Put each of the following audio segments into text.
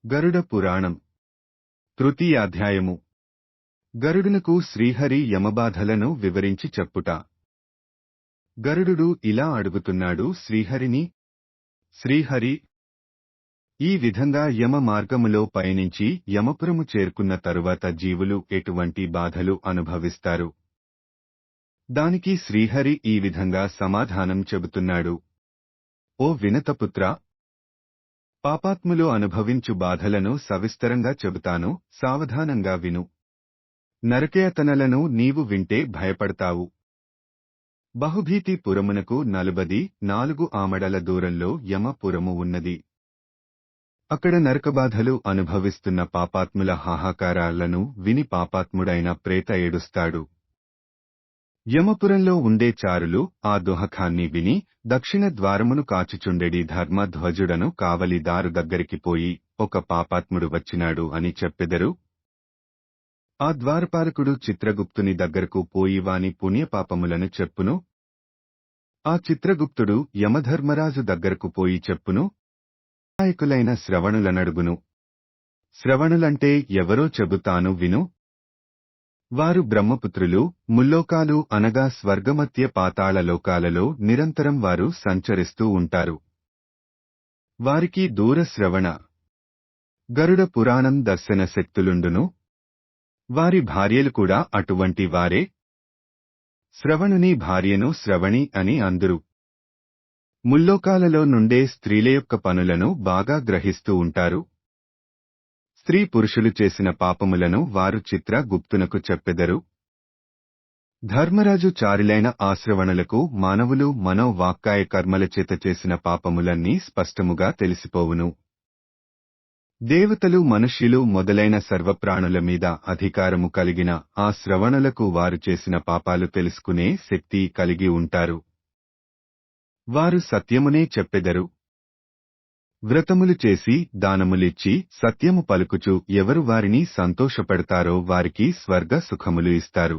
గరుడ పురాణం తృతీయాధ్యాయము. గరుడునకు శ్రీహరి యమబాధలను వివరించి చెప్పుట. గరుడు ఇలా అడుగుతున్నాడు శ్రీహరిని. శ్రీహరి, ఈ విధంగా యమ మార్గములో పయనించి యమపురము చేరుకున్న తరువాత జీవులు ఎటువంటి బాధలు అనుభవిస్తారు? దానికి శ్రీహరి ఈ విధంగా సమాధానం చెబుతున్నాడు. ఓ వినతపుత్రా, పాపాత్ములు అనుభవించు బాధలను సవిస్తరంగా చెబుతాను, సావధానంగా విను. నరకయాతనలను నీవు వింటే భయపడతావు. బహుభీతి పురమునకు 44 ఆమడల దూరంలో యమపురము ఉన్నది. అక్కడ నరకబాధలు అనుభవిస్తున్న పాపాత్ముల హాహాకారాలను విని పాపాత్ముడైన ప్రేత ఏడుస్తాడు. యమపురంలో ఉండే చారులు ఆ దుహఖాన్ని విని దక్షిణ ద్వారమును కాచుచుండెడి ధర్మధ్వజుడను కావలిదారు దగ్గరికి పోయి, ఒక పాపాత్ముడు వచ్చినాడు అని చెప్పెదరు. ఆ ద్వారపాలకుడు చిత్రగుప్తుని దగ్గరకు పోయి వాని పుణ్యపాపములను చెప్పును. ఆ చిత్రగుప్తుడు యమధర్మరాజు దగ్గరకు పోయి చెప్పును. నాయకులైన శ్రవణులనడుగును. శ్రవణులంటే ఎవరో చెబుతాను విను. వారు బ్రహ్మపుత్రులు, ముల్లోకాలు అనగా స్వర్గమధ్య పాతాళ లోకాలలో నిరంతరం వారు సంచరిస్తూ ఉంటారు. వారికి దూర శ్రవణ గరుడ పురాణం దర్శన శక్తులుండును. వారి భార్యలు కూడా అటువంటి వారే. శ్రవణుని భార్యను శ్రవణి అని అందురు. ముల్లోకాలలో నుండే స్త్రీల యొక్క పనులను బాగా గ్రహిస్తూ ఉంటారు. స్త్రీ పురుషులు చేసిన పాపములను వారు చిత్రగుప్తునకు చెప్పెదరు. ధర్మరాజు చారులైన ఆశ్రవణులకు మానవులు మనోవాక్కాయ కర్మల చేత చేసిన పాపములన్నీ స్పష్టముగా తెలిసిపోవును. దేవతలు, మనుష్యులు మొదలైన సర్వప్రాణుల మీద అధికారము కలిగిన ఆ శ్రవణులకు వారు చేసిన పాపాలు తెలుసుకునే శక్తి కలిగి ఉంటారు. వారు సత్యమునే చెప్పెదరు. వ్రతములు చేసి దానములిచ్చి సత్యము పలుకుచు ఎవరు వారిని సంతోషపెడతారో వారికి స్వర్గ సుఖములు ఇస్తారు.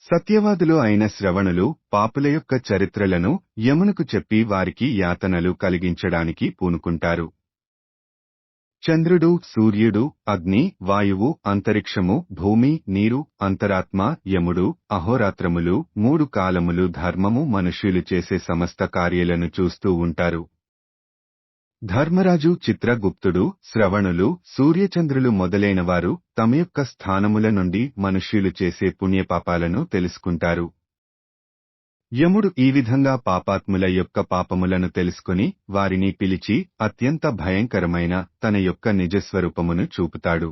సత్యవాదులు అయిన శ్రవణులు పాపుల యొక్క చరిత్రలను యమునకు చెప్పి వారికి యాతనలు కలిగించడానికి పూనుకుంటారు. చంద్రుడు, సూర్యుడు, అగ్ని, వాయువు, అంతరిక్షము, భూమి, నీరు, అంతరాత్మ, యముడు, అహోరాత్రములు, 3 కాలములు, ధర్మము, మనుష్యులు చేసే సమస్త కార్యాలను చూస్తూ ఉంటారు. ధర్మరాజు, చిత్రగుప్తుడు, శ్రవణులు, సూర్యచంద్రులు మొదలైనవారు తమ యొక్క స్థానముల నుండి మనుష్యులు చేసే పుణ్యపాపాలను తెలుసుకుంటారు. యముడు ఈ విధంగా పాపాత్ముల యొక్క పాపములను తెలుసుకుని వారిని పిలిచి అత్యంత భయంకరమైన తన యొక్క నిజస్వరూపమును చూపుతాడు.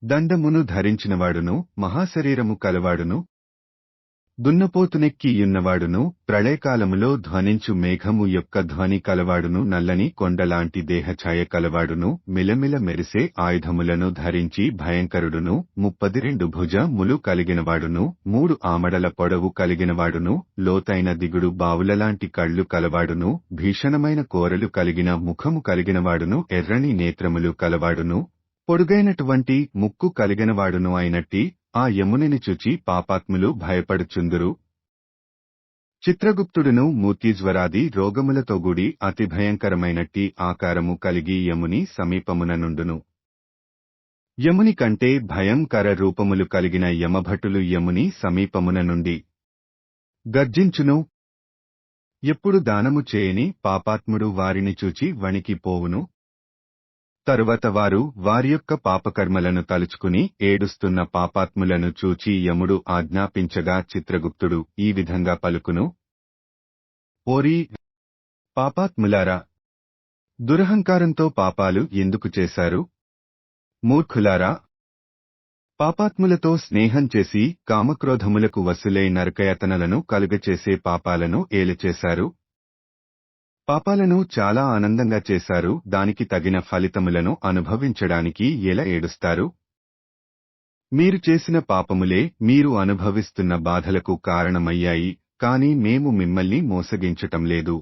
దండమును ధరించినవాడును, మహాశరీరము కలవాడును, దున్నపోతునెక్కియున్నవాడును, ప్రళయకాలములో ధ్వనించు మేఘము యొక్క ధ్వని కలవాడును, నల్లని కొండలాంటి దేహఛాయ కలవాడును, మిలమిల మెరిసే ఆయుధములను ధరించి భయంకరుడును, 32 భుజములు కలిగినవాడును, 3 ఆమడల పొడవు కలిగినవాడును, లోతైన దిగుడు బావులలాంటి కళ్ళు కలవాడును, భీషణమైన కోరలు కలిగిన ముఖము కలిగినవాడును, ఎర్రని నేత్రములు కలవాడును, పొడుగైనటువంటి ముక్కు కలిగినవాడును అయినట్టి ఆ యమునిని చూచి పాపాత్ములు భయపడుచుందురు. చిత్రగుప్తుడును మూర్తిజ్వరాది రోగములతోగూడి అతి భయంకరమైనట్టి ఆకారము కలిగి యముని సమీపమున నుండును. యముని కంటే భయంకర రూపములు కలిగిన యమభటులు యముని సమీపమున నుండి గర్జించును. ఎప్పుడు దానము చేయని పాపాత్ముడు వారిని చూచి వణికిపోవును. తరువాత వారు వారి యొక్క పాపకర్మలను తలుచుకుని ఏడుస్తున్న పాపాత్ములను చూచి యముడు ఆజ్ఞాపించగా చిత్రగుప్తుడు ఈ విధంగా పలుకును. ఓరి పాపాత్ములారా, దురహంకారంతో పాపాలు ఎందుకు చేశారు? మూర్ఖులారా, పాపాత్ములతో స్నేహం చేసి కామక్రోధములకు వసులై నరకయాతనలను కలుగచేసే పాపాలను ఏలచేశారు. పాపాలను చాలా ఆనందంగా చేశారు. దానికి తగిన ఫలితములను అనుభవించడానికి ఎలా ఏడుస్తారు? మీరు చేసిన పాపములే మీరు అనుభవిస్తున్న బాధలకు కారణమయ్యాయి, కాని మేము మిమ్మల్ని మోసగించటం లేదు.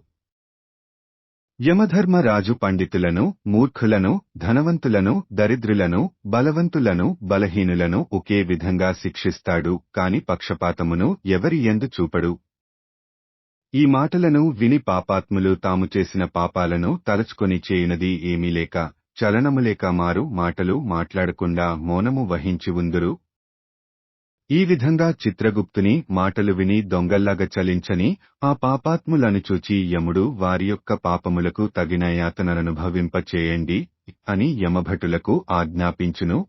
యమధర్మరాజు పండితులను, మూర్ఖులను, ధనవంతులను, దరిద్రులను, బలవంతులను, బలహీనులను ఒకే విధంగా శిక్షిస్తాడు, కాని పక్షపాతమును ఎవరి యందు చూపడు. ఈ మాటలను విని పాపాత్ములు తాము చేసిన పాపాలను తలచుకొని చేయునది ఏమీ లేక చలనములేక మారు మాటలు మాట్లాడకుండా మౌనము వహించి ఉందురు. ఈ విధంగా చిత్రగుప్తుని మాటలు విని దొంగల్లాగా చలించని ఆ పాపాత్ములను చూచి యముడు వారి యొక్క పాపములకు తగిన యాతనలనుభవింపచేయండి అని యమభటులకు ఆజ్ఞాపించును.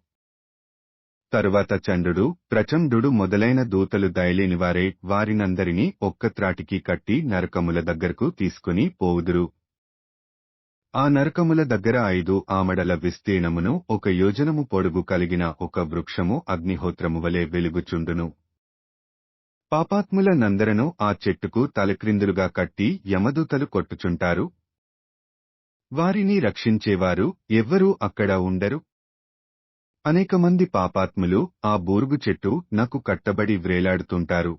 తరువాత చంద్రుడు, ప్రచండు మొదలైన దూతలు దయలేనివారే వారినందరినీ ఒక్కత్రాటికి కట్టి నరకముల దగ్గరకు తీసుకుని పోవుదురు. ఆ నరకముల దగ్గర 5 ఆమడల విస్తీర్ణమును 1 యోజనము పొడుగు కలిగిన ఒక వృక్షము అగ్నిహోత్రము వలె వెలుగుచుండును. పాపాత్ముల నందరను ఆ చెట్టుకు తలక్రిందులుగా కట్టి యమదూతలు కొట్టుచుంటారు. వారిని రక్షించేవారు ఎవ్వరూ అక్కడ ఉండరు. అనేకమంది పాపాత్ములు ఆ బూరుగు చెట్టు నకు కట్టబడి వ్రేలాడుతుంటారు.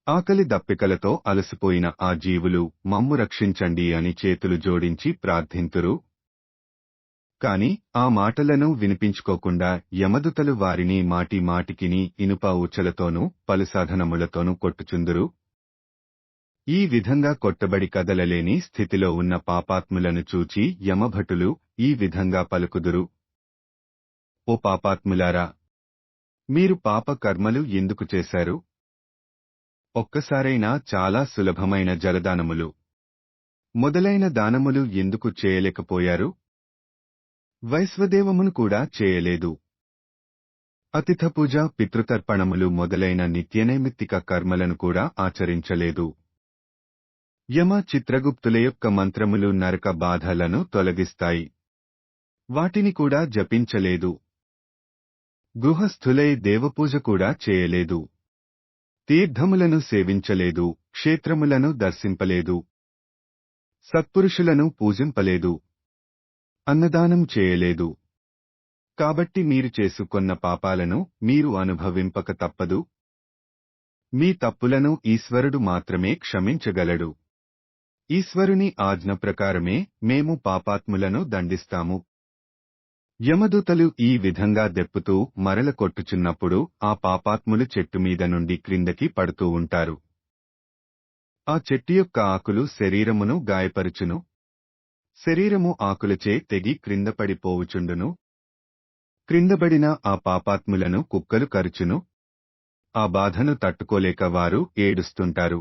ఆకలి దప్పికలతో అలసిపోయిన ఆ జీవులు మమ్ము రక్షించండి అని చేతులు జోడించి ప్రార్థింతురు. కాని ఆ మాటలను వినిపించుకోకుండా యమదూతలు వారిని మాటి మాటికిని ఇనుప ఊచలతోనూ పలుసాధనములతోనూ కొట్టుచుందురు. ఈ విధంగా కొట్టబడి కదలలేని స్థితిలో ఉన్న పాపాత్ములను చూచి యమభటులు ఈ విధంగా పలుకుదురు. ఓ పాపాత్ములారా! మీరు పాప కర్మలు ఎందుకు చేశారు? ఒక్కసారైనా చాలా సులభమైన జలదానములు మొదలైన దానములు ఎందుకు చేయలేకపోయారు? వైశ్వదేవమును కూడా చేయలేదు. అతిథపూజ, పితృతర్పణములు మొదలైన నిత్యనైమిత్తిక కర్మలను కూడా ఆచరించలేదు. యమ, చిత్రగుప్తుల యొక్క మంత్రములు నరక బాధలను తొలగిస్తాయి. వాటిని కూడా జపించలేదు. గృహస్థులై దేవపూజ కూడా చేయలేదు. తీర్థములను సేవించలేదు. క్షేత్రములను దర్శింపలేదు. సత్పురుషులను పూజింపలేదు. అన్నదానం చేయలేదు. కాబట్టి మీరు చేసుకొన్న పాపాలను మీరు అనుభవింపక తప్పదు. మీ తప్పులను ఈశ్వరుడు మాత్రమే క్షమించగలడు. ఈశ్వరుని ఆజ్ఞ ప్రకారమే మేము పాపాత్ములను దండిస్తాము. యమదూతలు ఈ విధంగా దెప్పుతూ మరల కొట్టుచున్నప్పుడు ఆ పాపాత్ములు చెట్టు మీద నుండి క్రిందకి పడుతూ ఉంటారు. ఆ చెట్టు యొక్క ఆకులు శరీరమును గాయపరుచును. శరీరము ఆకులచే తెగి క్రింద పడిపోవుచుండును. క్రిందబడిన ఆ పాపాత్ములను కుక్కలు కరుచును. ఆ బాధను తట్టుకోలేక వారు ఏడుస్తుంటారు.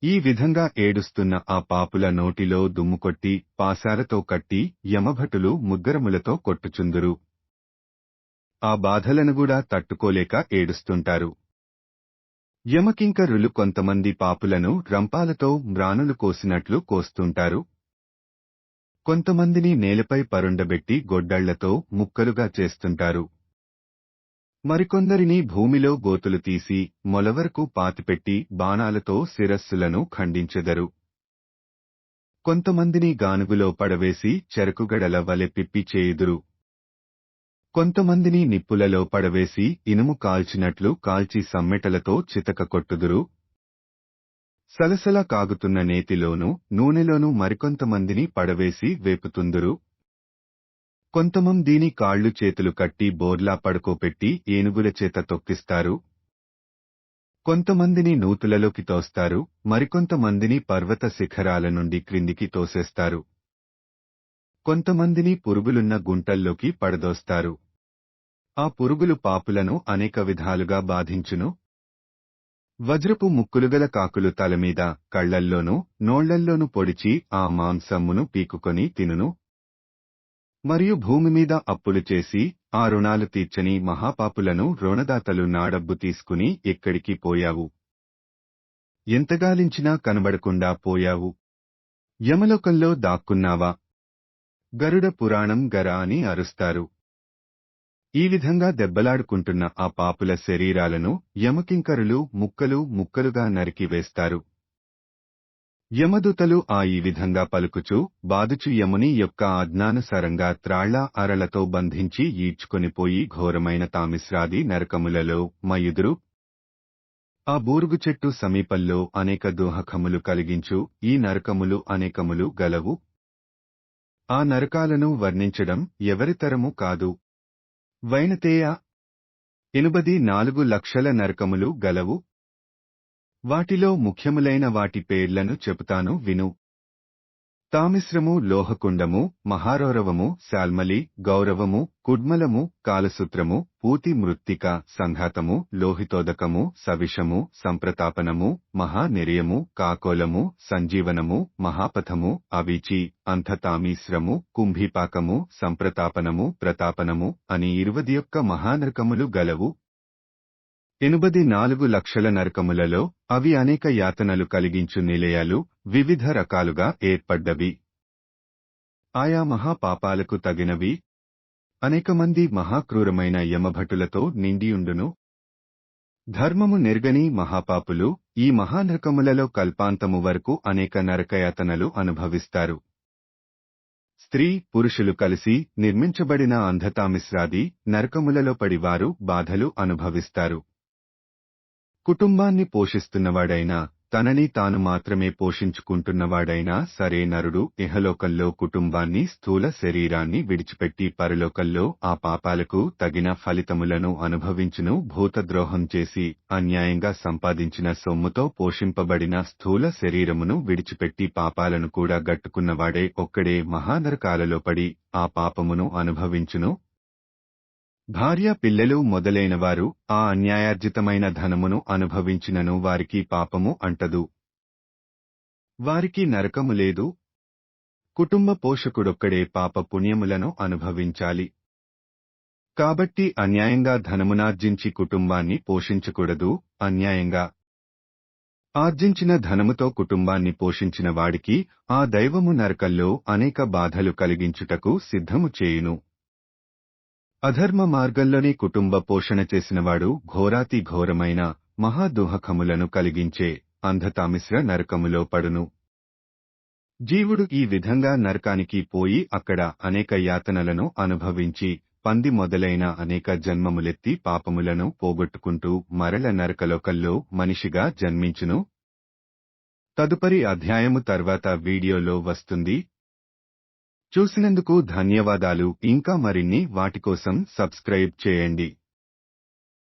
ఈ విధంగా ఏడుస్తున్న ఆ పాపుల నోటిలో దుమ్ముకొట్టి పాశాలతో కట్టి యమభటులు ముద్గరములతో కొట్టుచుందురు. ఆ బాధలను కూడా తట్టుకోలేక ఏడుస్తుంటారు. యమకింకరులు కొంతమంది పాపులను రంపాలతో మ్రానులు కోసినట్లు కోస్తుంటారు. కొంతమందిని నేలపై పరుండబెట్టి గొడ్డళ్లతో ముక్కలుగా చేస్తుంటారు. మరికొందరిని భూమిలో గోతులు తీసి మొలవరకు పాతిపెట్టి బాణాలతో శిరస్సులను ఖండించెదరు. కొంతమందిని గానుగులో పడవేసి చెరకుగడల వలె పిప్పి చేయుదురు. కొంతమందిని నిప్పులలో పడవేసి ఇనుము కాల్చినట్లు కాల్చి సమ్మెటలతో చితక కొట్టుదురు. సలసల కాగుతున్న నేతిలోనూ నూనెలోనూ మరికొంతమందిని పడవేసి వేపుతుందురు. కొంతమందిని కాళ్ళు చేతులు కట్టి బోర్లా పడుకోపెట్టి ఏనుగుల చేత తొక్కిస్తారు. కొంతమందిని నూతులలోకి తోస్తారు. మరికొంతమందిని పర్వత శిఖరాల నుండి క్రిందికి తోసేస్తారు. కొంతమందిని పురుగులున్న గుంటల్లోకి పడదోస్తారు. ఆ పురుగులు పాపులను అనేక విధాలుగా బాధించును. వజ్రపు ముక్కులుగల కాకులు తలమీద, కళ్లల్లోనూ నోళ్లల్లోనూ పొడిచి ఆ మాంసమ్మును పీకుకొని తినును. మరియు భూమిమీద అప్పులు చేసి ఆ రుణాలు తీర్చని మహాపాపులను రుణదాతలు నా డబ్బు తీసుకుని ఎక్కడికి పోయావు? ఎంతగాలించినా కనబడకుండా పోయావు. యమలోకంలో దాక్కున్నావా? గరుడ పురాణం గర అని అరుస్తారు. ఈ విధంగా దెబ్బలాడుకుంటున్న ఆ పాపుల శరీరాలను యమకింకరులు ముక్కలు ముక్కలుగా నరికివేస్తారు. యమదూతలు ఈ విధంగా పలుకుచు బాదుచు యముని యొక్క ఆజ్ఞానుసారంగా త్రాళ్ల అరలతో బంధించి ఈడ్చుకొనిపోయి ఘోరమైన తామిశ్రాది నరకములలో మయుదురు. ఆ బూరుగు చెట్టు సమీపంలో అనేక దోహకములు కలిగించు ఈ నరకములు అనేకములు గలవు. ఆ నరకాలను వర్ణించడం ఎవరితరము కాదు. వైనతేయ 84 లక్షల నరకములు గలవు. వాటిలో ముఖ్యములైన వాటి పేర్లను చెబుతాను విను. తామిశ్రము, లోహకుండము, మహారౌరవము, శాల్మలి, గౌరవము, కుడ్మలము, కాలసూత్రము, పూతి, మృత్తిక, సంఘాతము, లోహితోదకము, సవిషము, సంప్రతాపనము, మహానిరయము, కాకోలము, సంజీవనము, మహాపథము, అవీచి, అంధతామీశ్రము, కుంభీపాకము, సంప్రతాపనము, ప్రతాపనము అని 21 మహానరకములు గలవు. 84 లక్షల నరకములలో అవి అనేక యాతనలు కలిగించు నిలయాలు వివిధ రకాలుగా ఏర్పడ్డవి. ఆయా మహాపాపాలకు తగినవి. అనేకమంది మహాక్రూరమైన యమభటులతో నిండియుండును. ధర్మము నెర్గని మహాపాపులు ఈ మహానరకములలో కల్పాంతము వరకు అనేక నరకయాతనలు అనుభవిస్తారు. స్త్రీ పురుషులు కలిసి నిర్మించబడిన అంధతామిశ్రాది నరకములలో పడి వారు బాధలు అనుభవిస్తారు. కుటుంబాన్ని పోషిస్తున్నవాడైనా తనని తాను మాత్రమే పోషించుకుంటున్నవాడైనా సరే నరుడు ఇహలోకంలో కుటుంబాన్ని స్థూల శరీరాన్ని విడిచిపెట్టి పరలోకంలో ఆ పాపాలకు తగిన ఫలితములను అనుభవించును. భూతద్రోహం చేసి అన్యాయంగా సంపాదించిన సొమ్ముతో పోషింపబడిన స్థూల శరీరమును విడిచిపెట్టి పాపాలను కూడా గట్టుకున్నవాడే ఒక్కడే మహానరకాలలో పడి ఆ పాపమును అనుభవించును. భార్య, పిల్లలు మొదలైనవారు ఆ అన్యాయార్జితమైన ధనమును అనుభవించినను వారికి పాపము అంటదు. వారికి నరకము లేదు. కుటుంబ పోషకుడొక్కడే పాప పుణ్యములను అనుభవించాలి. కాబట్టి అన్యాయంగా ధనమునార్జించి కుటుంబాన్ని పోషించకూడదు. అన్యాయంగా ఆర్జించిన ధనముతో కుటుంబాన్ని పోషించిన వాడికి ఆ దైవము నరకంలో అనేక బాధలు కలిగించుటకు సిద్ధము చేయును. అధర్మ మార్గంలోనే కుటుంబ పోషణ చేసినవాడు ఘోరాతి ఘోరమైన మహాదుహకములను కలిగించే అంధతామిశ్ర నరకములో పడును. జీవుడు ఈ విధంగా నరకానికి పోయి అక్కడ అనేక యాతనలను అనుభవించి పంది మొదలైన అనేక జన్మములెత్తి పాపములను పోగొట్టుకుంటూ మరల నరకలోకంలో మనిషిగా జన్మించును. తదుపరి అధ్యాయము తర్వాత వీడియోలో వస్తుంది. చూసినందుకు ధన్యవాదాలు. ఇంకా మరిన్ని వాటి కోసం సబ్స్క్రైబ్ చేయండి.